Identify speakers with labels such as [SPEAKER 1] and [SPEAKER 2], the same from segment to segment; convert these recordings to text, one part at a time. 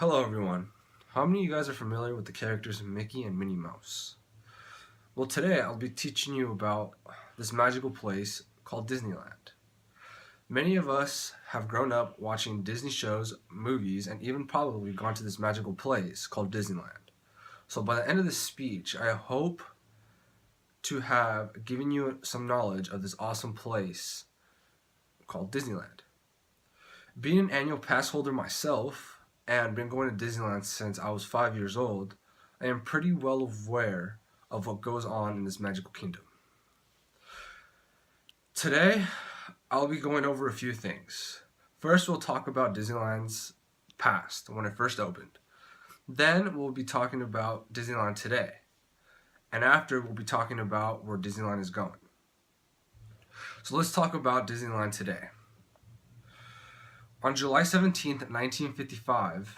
[SPEAKER 1] Hello everyone. How many of you guys are familiar with the characters Mickey and Minnie Mouse? Well, today I'll be teaching you about this magical place called Disneyland. Many of us have grown up watching Disney shows, movies, and even probably gone to this magical place called Disneyland. So by the end of this speech, I hope to have given you some knowledge of this awesome place called Disneyland. Being an annual pass holder myself, and been going to Disneyland since I was 5 years old, I am pretty well aware of what goes on in this magical kingdom. Today, I'll be going over a few things. First, we'll talk about Disneyland's past, when it first opened. Then, we'll be talking about Disneyland today. And after, we'll be talking about where Disneyland is going. So let's talk about Disneyland today. On July 17th, 1955,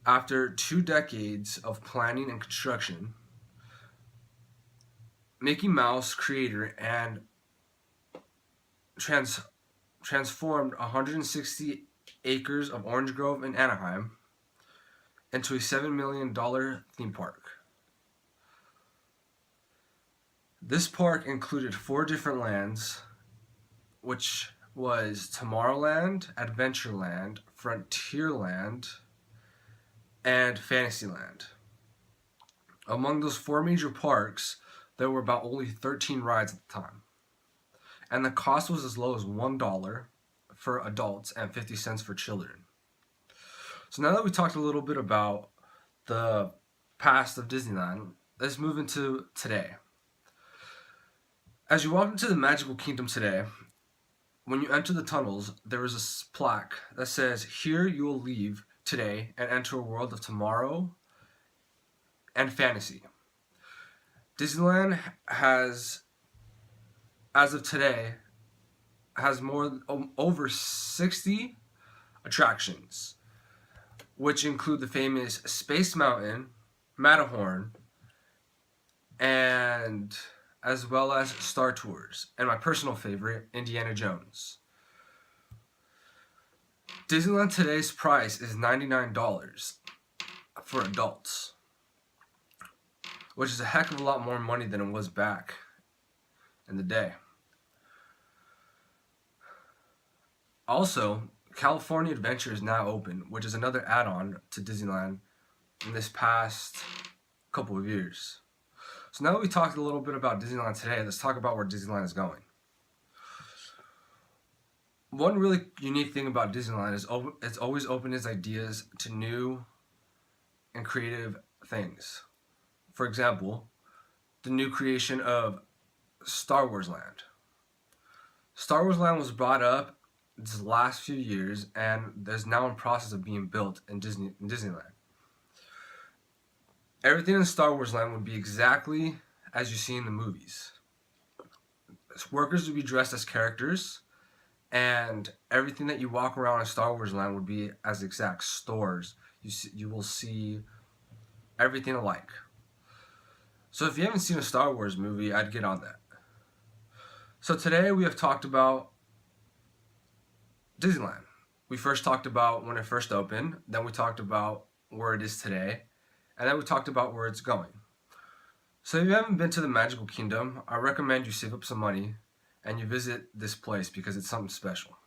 [SPEAKER 1] after 2 decades of planning and construction, Mickey Mouse, creator, and transformed 160 acres of orange grove in Anaheim into a $7 million theme park. This park included 4 different lands, which was Tomorrowland, Adventureland, Frontierland, and Fantasyland. Among those 4 major parks, there were about only 13 rides at the time. And the cost was as low as $1 for adults and 50 cents for children. So now that we talked a little bit about the past of Disneyland, let's move into today. As you walk into the magical kingdom today, when you enter the tunnels, there is a plaque that says, "Here you will leave today and enter a world of tomorrow and fantasy." Disneyland has, as of today, has over 60 attractions, which include the famous Space Mountain, Matterhorn, and as well as Star Tours, and my personal favorite, Indiana Jones. Disneyland today's price is $99 for adults, which is a heck of a lot more money than it was back in the day. Also, California Adventure is now open, which is another add-on to Disneyland in this past couple of years. So now that we talked a little bit about Disneyland today, let's talk about where Disneyland is going. One really unique thing about Disneyland is it's always opened its ideas to new and creative things. For example, the new creation of Star Wars Land. Star Wars Land was brought up these last few years and is now in process of being built in Disneyland. Everything in Star Wars Land would be exactly as you see in the movies. Workers would be dressed as characters, and everything that you walk around in Star Wars Land would be as exact stores. You will see everything alike. So if you haven't seen a Star Wars movie, I'd get on that. So today we have talked about Disneyland. We first talked about when it first opened, then we talked about where it is today, and then we talked about where it's going. So if you haven't been to the Magical Kingdom, I recommend you save up some money and you visit this place because it's something special.